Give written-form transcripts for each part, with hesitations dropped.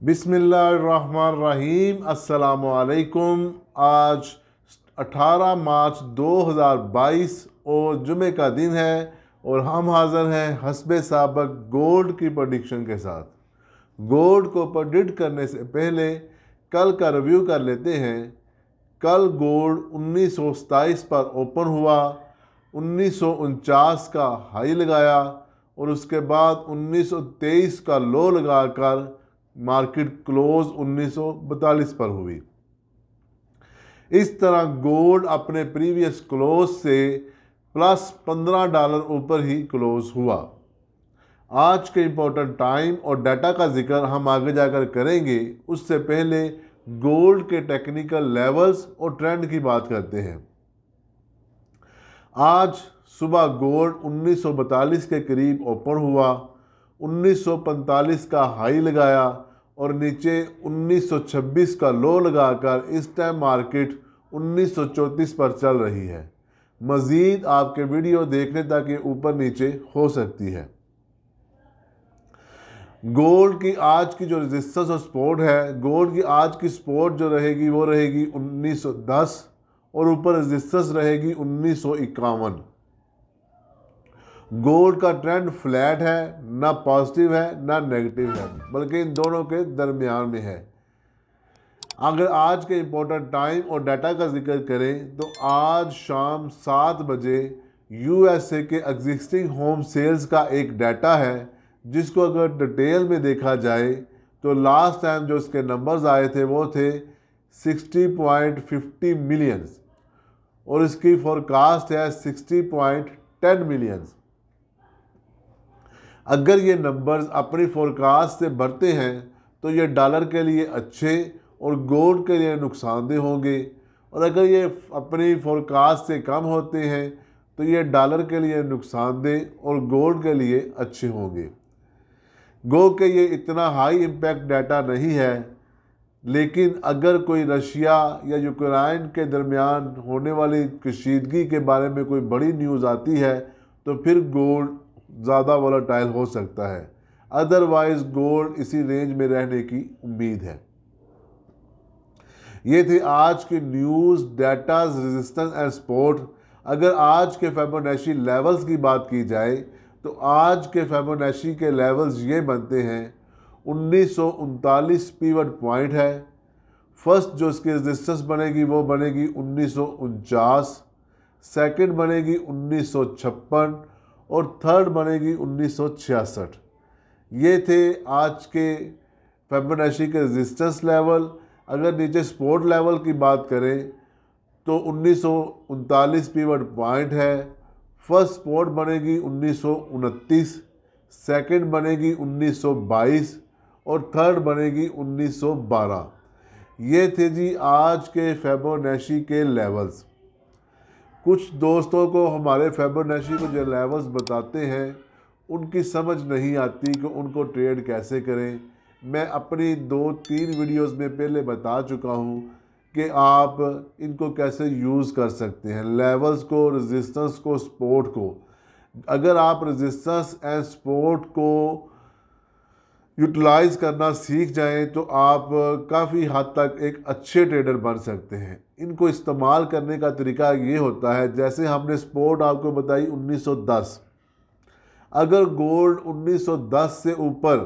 बिस्मिल्लाहिर्रहमानिर्रहीम अस्सलामुअलैकुम। आज 18 मार्च 2022 और जुमे का दिन है और हम हाज़िर हैं हस्बे साबक गोल्ड की प्रेडिक्शन के साथ। गोल्ड को प्रेडिक्ट करने से पहले कल का रिव्यू कर लेते हैं। कल गोल्ड 1927 पर ओपन हुआ, 1949 का हाई लगाया और उसके बाद 1923 का लो लगाकर मार्केट क्लोज 1942 पर हुई। इस तरह गोल्ड अपने प्रीवियस क्लोज से प्लस $15 ऊपर ही क्लोज हुआ। आज के इम्पोर्टेंट टाइम और डाटा का जिक्र हम आगे जाकर करेंगे, उससे पहले गोल्ड के टेक्निकल लेवल्स और ट्रेंड की बात करते हैं। आज सुबह गोल्ड 1942 के करीब ओपन हुआ, 1945 का हाई लगाया और नीचे 1926 का लो लगाकर इस टाइम मार्केट 1934 पर चल रही है। मज़ीद आपके वीडियो देखने तक ये ऊपर नीचे हो सकती है। गोल्ड की आज की जो रेजिस्टेंस और सपोर्ट है, गोल्ड की आज की सपोर्ट जो रहेगी वो रहेगी 1910 और ऊपर रेजिस्टेंस रहेगी 1951। गोल्ड का ट्रेंड फ्लैट है, ना पॉजिटिव है ना नेगेटिव है, बल्कि इन दोनों के दरमियान में है। अगर आज के इम्पोर्टेंट टाइम और डाटा का जिक्र करें तो आज शाम 7 बजे यूएसए के एग्जिस्टिंग होम सेल्स का एक डाटा है, जिसको अगर डिटेल में देखा जाए तो लास्ट टाइम जो इसके नंबर्स आए थे वो थे 60.50 मिलियंस और इसकी फोरकास्ट है 60.10 मिलियंस। अगर ये नंबर्स अपनी फोरकास्ट से बढ़ते हैं तो ये डॉलर के लिए अच्छे और गोल्ड के लिए नुकसानदेह होंगे, और अगर ये अपनी फोरकास्ट से कम होते हैं तो ये डॉलर के लिए नुकसानदेह और गोल्ड के लिए अच्छे होंगे। गो के ये इतना हाई इम्पैक्ट डाटा नहीं है, लेकिन अगर कोई रशिया या यूक्रेन के दरमियान होने वाली कशीदगी के बारे में कोई बड़ी न्यूज़ आती है तो फिर गोल्ड ज़्यादा वोलेटाइल हो सकता है। अदरवाइज गोल्ड इसी रेंज में रहने की उम्मीद है। ये थे आज की news, datas, resistance and support. अगर आज के फिबोनाची लेवल्स की बात की जाए तो आज के फिबोनाची के लेवल्स ये बनते हैं। 1939 पीवट पॉइंट है। फर्स्ट जो इसकी रेजिस्टेंस बनेगी वो बनेगी 1949, सेकंड बनेगी 1956 और थर्ड बनेगी 1966। ये थे आज के फिबोनाची के रेजिस्टेंस लेवल। अगर नीचे सपोर्ट लेवल की बात करें तो 1939 पीवट पॉइंट है। फर्स्ट सपोर्ट बनेगी 1929, सेकंड बनेगी 1922 और थर्ड बनेगी 1912। ये थे जी आज के फिबोनाची के लेवल्स। कुछ दोस्तों को हमारे फिबोनाची को जो लेवल्स बताते हैं उनकी समझ नहीं आती कि उनको ट्रेड कैसे करें। मैं अपनी 2-3 वीडियोस में पहले बता चुका हूं कि आप इनको कैसे यूज़ कर सकते हैं, लेवल्स को, रेजिस्टेंस को, सपोर्ट को। अगर आप रेजिस्टेंस एंड सपोर्ट को यूटिलाइज करना सीख जाएं तो आप काफ़ी हद तक एक अच्छे ट्रेडर बन सकते हैं। इनको इस्तेमाल करने का तरीका ये होता है, जैसे हमने सपोर्ट आपको बताई 1910। अगर गोल्ड 1910 से ऊपर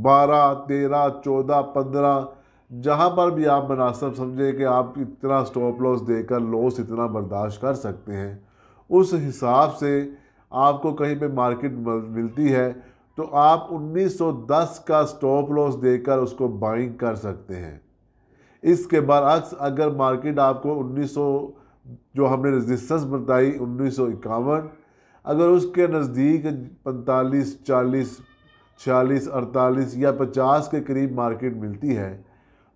12, 13, 14, 15 जहाँ पर भी आप मुनासिब समझें कि आप इतना स्टॉप लॉस देकर लॉस इतना बर्दाश्त कर सकते हैं, उस हिसाब से आपको कहीं पे मार्केट मिलती है तो आप 1910 का स्टॉप लॉस देकर उसको बाइंग कर सकते हैं। इसके बरअक्स अगर मार्केट आपको 1900 जो हमने रेजिस्टेंस बताई 1951, अगर उसके नज़दीक 45, 40, 46, 48 या 50 के करीब मार्केट मिलती है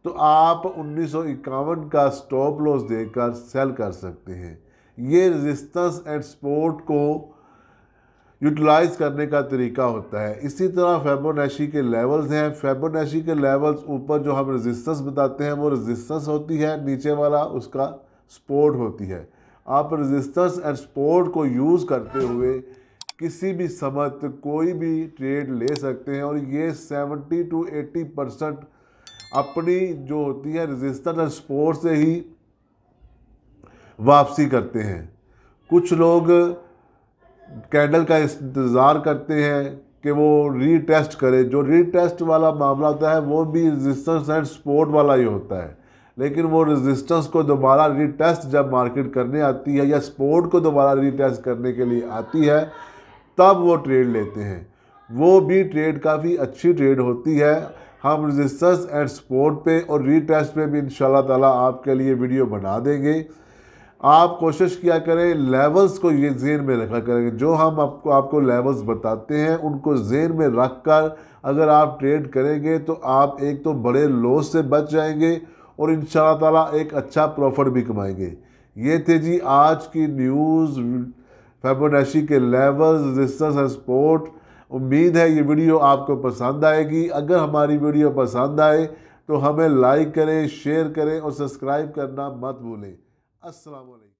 तो आप 1951 का स्टॉप लॉस देकर सेल कर सकते हैं। ये रेजिस्टेंस एंड सपोर्ट को यूटिलाइज करने का तरीका होता है। इसी तरह फिबोनाची के लेवल्स हैं। फिबोनाची के लेवल्स ऊपर जो हम रेजिस्टेंस बताते हैं वो रेजिस्टेंस होती है, नीचे वाला उसका सपोर्ट होती है। आप रेजिस्टेंस एंड सपोर्ट को यूज़ करते हुए किसी भी समत कोई भी ट्रेड ले सकते हैं और ये 70 to 80% अपनी जो होती है रेजिस्टेंस एंड सपोर्ट से ही वापसी करते हैं। कुछ लोग कैंडल का इंतज़ार करते हैं कि वो रीटेस्ट करे। जो रीटेस्ट वाला मामला होता है वो भी रेजिस्टेंस एंड सपोर्ट वाला ही होता है, लेकिन वो रेजिस्टेंस को दोबारा रीटेस्ट जब मार्केट करने आती है या सपोर्ट को दोबारा रीटेस्ट करने के लिए आती है तब वो ट्रेड लेते हैं। वो भी ट्रेड काफ़ी अच्छी ट्रेड होती है। हम रेजिस्टेंस एंड सपोर्ट पे और रीटेस्ट पे भी इंशाल्लाह ताला आपके लिए वीडियो बना देंगे। आप कोशिश किया करें लेवल्स को ये जेन में रखा करेंगे। जो हम आपको लेवल्स बताते हैं उनको जेन में रख कर अगर आप ट्रेड करेंगे तो आप एक तो बड़े लॉस से बच जाएंगे और इंशाल्लाह ताला एक अच्छा प्रॉफिट भी कमाएंगे। ये थे जी आज की न्यूज़, फिबोनाची के लेवल्स, रेजिस्टेंस एंड सपोर्ट। उम्मीद है ये वीडियो आपको पसंद आएगी। अगर हमारी वीडियो पसंद आए तो हमें लाइक करें, शेयर करें और सब्सक्राइब करना मत भूलें। अस्सलाम वालेकुम।